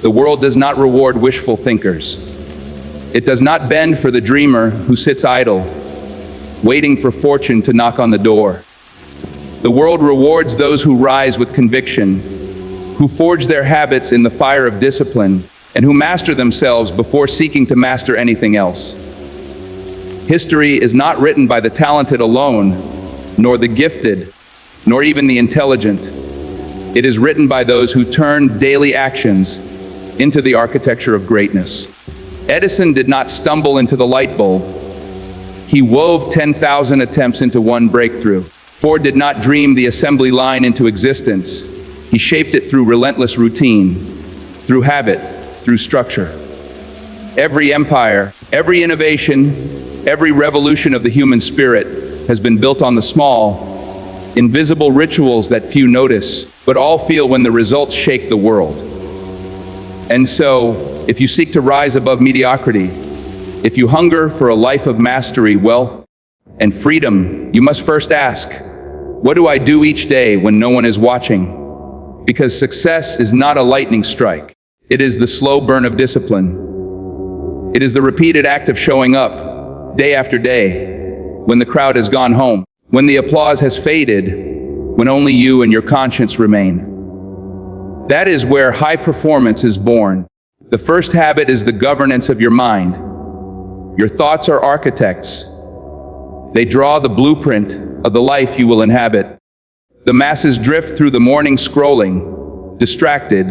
The world does not reward wishful thinkers. It does not bend for the dreamer who sits idle, waiting for fortune to knock on the door. The world rewards those who rise with conviction, who forge their habits in the fire of discipline, and who master themselves before seeking to master anything else. History is not written by the talented alone, nor the gifted, nor even the intelligent. It is written by those who turn daily actions into the architecture of greatness. Edison did not stumble into the light bulb. He wove 10,000 attempts into one breakthrough. Ford did not dream the assembly line into existence. He shaped it through relentless routine, through habit, through structure. Every empire, every innovation, every revolution of the human spirit has been built on the small, invisible rituals that few notice, but all feel when the results shake the world. And so, if you seek to rise above mediocrity, if you hunger for a life of mastery, wealth, and freedom, you must first ask, what do I do each day when no one is watching? Because success is not a lightning strike. It is the slow burn of discipline. It is the repeated act of showing up, day after day, when the crowd has gone home, when the applause has faded, when only you and your conscience remain. That is where high performance is born. The first habit is the governance of your mind. Your thoughts are architects. They draw the blueprint of the life you will inhabit. The masses drift through the morning scrolling, distracted,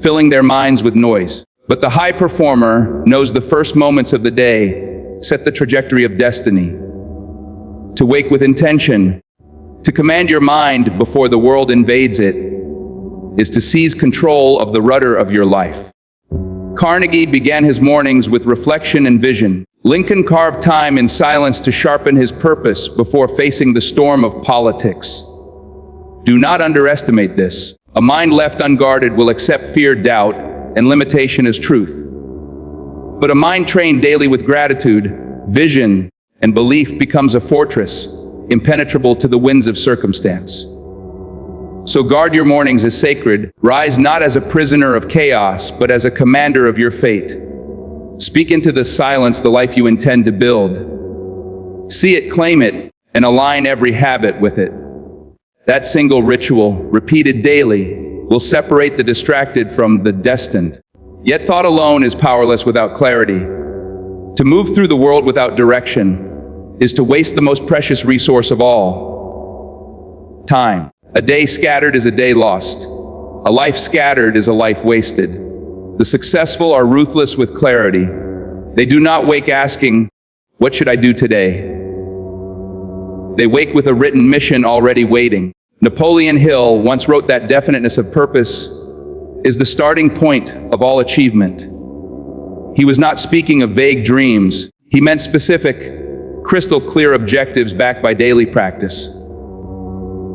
filling their minds with noise. But the high performer knows the first moments of the day set the trajectory of destiny. To wake with intention, to command your mind before the world invades it, is to seize control of the rudder of your life. Carnegie began his mornings with reflection and vision. Lincoln carved time in silence to sharpen his purpose before facing the storm of politics. Do not underestimate this. A mind left unguarded will accept fear, doubt, and limitation as truth. But a mind trained daily with gratitude, vision, and belief becomes a fortress, impenetrable to the winds of circumstance. So guard your mornings as sacred. Rise not as a prisoner of chaos, but as a commander of your fate. Speak into the silence the life you intend to build. See it, claim it, and align every habit with it. That single ritual, repeated daily, will separate the distracted from the destined. Yet thought alone is powerless without clarity. To move through the world without direction is to waste the most precious resource of all: time. A day scattered is a day lost. A life scattered is a life wasted. The successful are ruthless with clarity. They do not wake asking, what should I do today? They wake with a written mission already waiting. Napoleon Hill once wrote that definiteness of purpose is the starting point of all achievement. He was not speaking of vague dreams. He meant specific, crystal clear objectives backed by daily practice.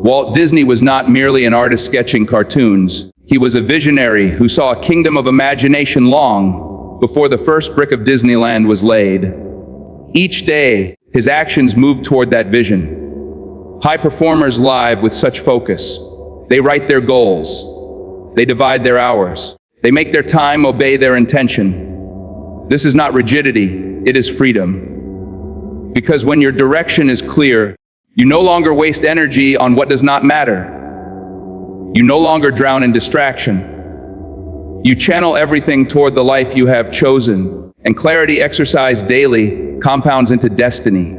Walt Disney was not merely an artist sketching cartoons. He was a visionary who saw a kingdom of imagination long before the first brick of Disneyland was laid. Each day, his actions moved toward that vision. High performers live with such focus. They write their goals. They divide their hours. They make their time obey their intention. This is not rigidity, it is freedom. Because when your direction is clear, you no longer waste energy on what does not matter. You no longer drown in distraction. You channel everything toward the life you have chosen, and clarity exercised daily compounds into destiny.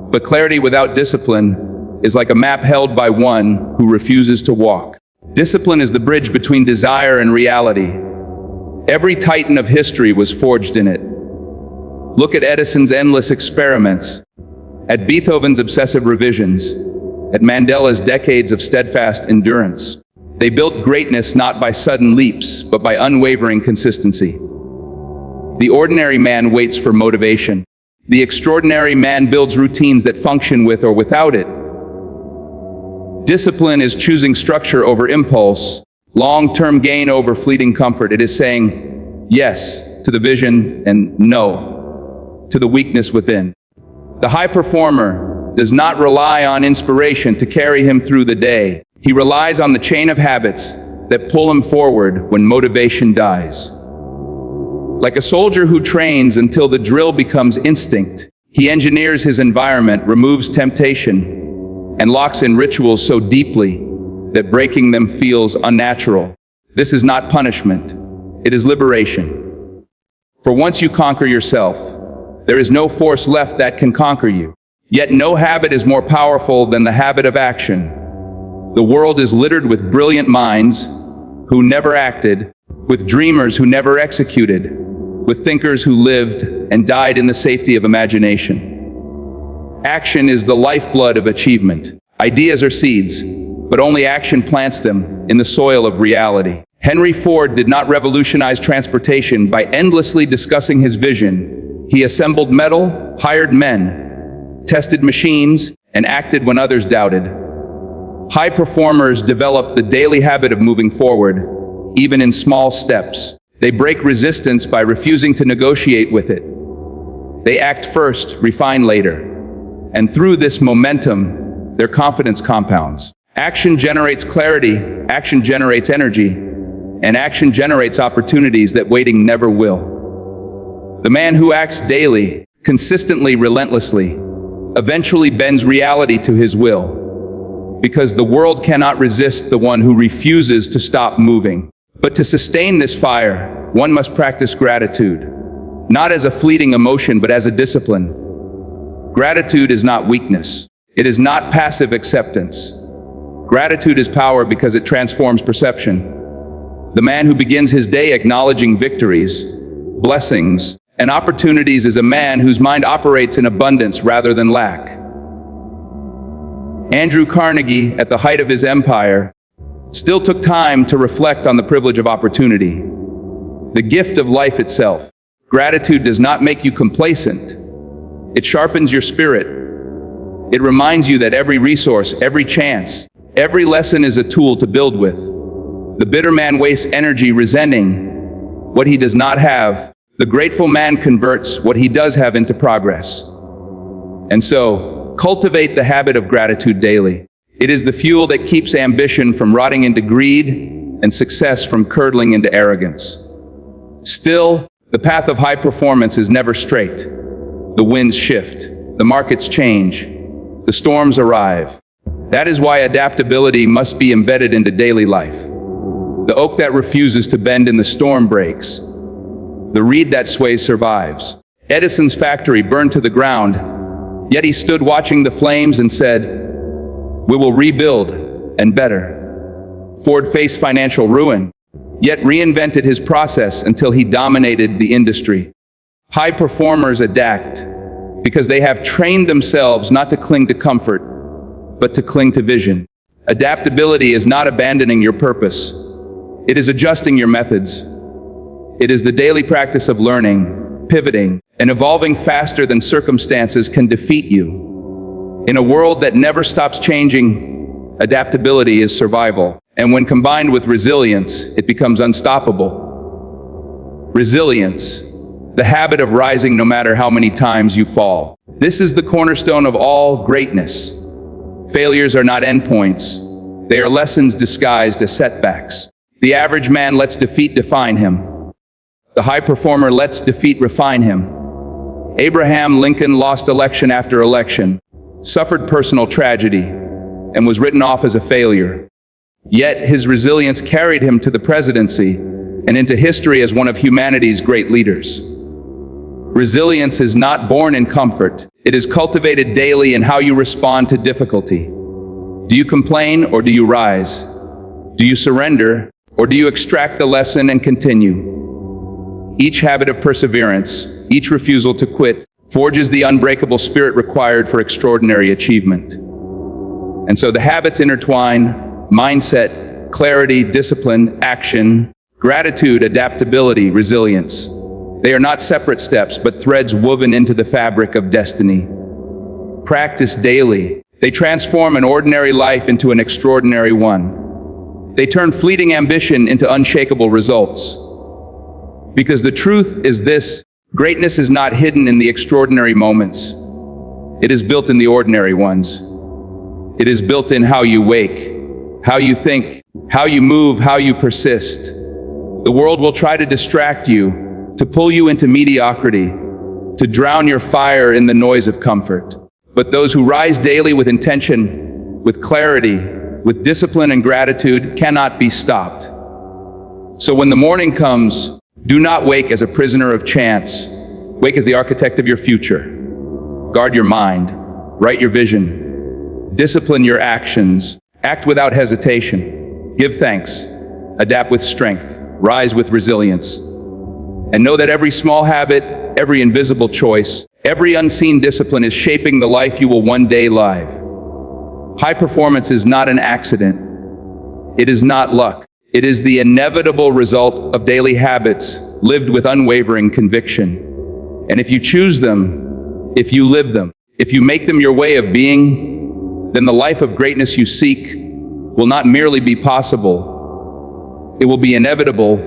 But clarity without discipline is like a map held by one who refuses to walk. Discipline is the bridge between desire and reality. Every titan of history was forged in it. Look at Edison's endless experiments, at Beethoven's obsessive revisions, at Mandela's decades of steadfast endurance. They built greatness not by sudden leaps, but by unwavering consistency. The ordinary man waits for motivation. The extraordinary man builds routines that function with or without it. Discipline is choosing structure over impulse, long-term gain over fleeting comfort. It is saying yes to the vision and no to the weakness within. The high performer does not rely on inspiration to carry him through the day. He relies on the chain of habits that pull him forward when motivation dies. Like a soldier who trains until the drill becomes instinct, he engineers his environment, removes temptation, and locks in rituals so deeply that breaking them feels unnatural. This is not punishment, it is liberation. For once you conquer yourself, there is no force left that can conquer you. Yet no habit is more powerful than the habit of action. The world is littered with brilliant minds who never acted, with dreamers who never executed, with thinkers who lived and died in the safety of imagination. Action is the lifeblood of achievement. Ideas are seeds, but only action plants them in the soil of reality. Henry Ford did not revolutionize transportation by endlessly discussing his vision. He assembled metal, hired men, tested machines, and acted when others doubted. High performers develop the daily habit of moving forward, even in small steps. They break resistance by refusing to negotiate with it. They act first, refine later. And through this momentum, their confidence compounds. Action generates clarity, action generates energy, and action generates opportunities that waiting never will. The man who acts daily, consistently, relentlessly, eventually bends reality to his will, because the world cannot resist the one who refuses to stop moving. But to sustain this fire, one must practice gratitude, not as a fleeting emotion, but as a discipline. Gratitude is not weakness. It is not passive acceptance. Gratitude is power because it transforms perception. The man who begins his day acknowledging victories, blessings, and opportunities is a man whose mind operates in abundance rather than lack. Andrew Carnegie, at the height of his empire, still took time to reflect on the privilege of opportunity, the gift of life itself. Gratitude does not make you complacent. It sharpens your spirit. It reminds you that every resource, every chance, every lesson is a tool to build with. The bitter man wastes energy resenting what he does not have. The grateful man converts what he does have into progress. And so, cultivate the habit of gratitude daily. It is the fuel that keeps ambition from rotting into greed and success from curdling into arrogance. Still, the path of high performance is never straight. The winds shift, the markets change, the storms arrive. That is why adaptability must be embedded into daily life. The oak that refuses to bend in the storm breaks. The reed that sways survives. Edison's factory burned to the ground, yet he stood watching the flames and said, "We will rebuild, and better." Ford faced financial ruin, yet reinvented his process until he dominated the industry. High performers adapt because they have trained themselves not to cling to comfort, but to cling to vision. Adaptability is not abandoning your purpose. It is adjusting your methods. It is the daily practice of learning, pivoting, and evolving faster than circumstances can defeat you. In a world that never stops changing, adaptability is survival. And when combined with resilience, it becomes unstoppable. Resilience, the habit of rising no matter how many times you fall. This is the cornerstone of all greatness. Failures are not endpoints. They are lessons disguised as setbacks. The average man lets defeat define him. The high performer lets defeat refine him. Abraham Lincoln lost election after election, suffered personal tragedy, and was written off as a failure. Yet his resilience carried him to the presidency and into history as one of humanity's great leaders. Resilience is not born in comfort. It is cultivated daily in how you respond to difficulty. Do you complain or do you rise? Do you surrender or do you extract the lesson and continue? Each habit of perseverance, each refusal to quit, forges the unbreakable spirit required for extraordinary achievement. And so the habits intertwine: mindset, clarity, discipline, action, gratitude, adaptability, resilience. They are not separate steps, but threads woven into the fabric of destiny. Practice daily. They transform an ordinary life into an extraordinary one. They turn fleeting ambition into unshakable results. Because the truth is this: greatness is not hidden in the extraordinary moments. It is built in the ordinary ones. It is built in how you wake, how you think, how you move, how you persist. The world will try to distract you, to pull you into mediocrity, to drown your fire in the noise of comfort. But those who rise daily with intention, with clarity, with discipline and gratitude cannot be stopped. So when the morning comes, do not wake as a prisoner of chance. Wake as the architect of your future. Guard your mind, write your vision, discipline your actions, act without hesitation, give thanks, adapt with strength, rise with resilience. And know that every small habit, every invisible choice, every unseen discipline is shaping the life you will one day live. High performance is not an accident. It is not luck. It is the inevitable result of daily habits lived with unwavering conviction. And if you choose them, if you live them, if you make them your way of being, then the life of greatness you seek will not merely be possible, it will be inevitable.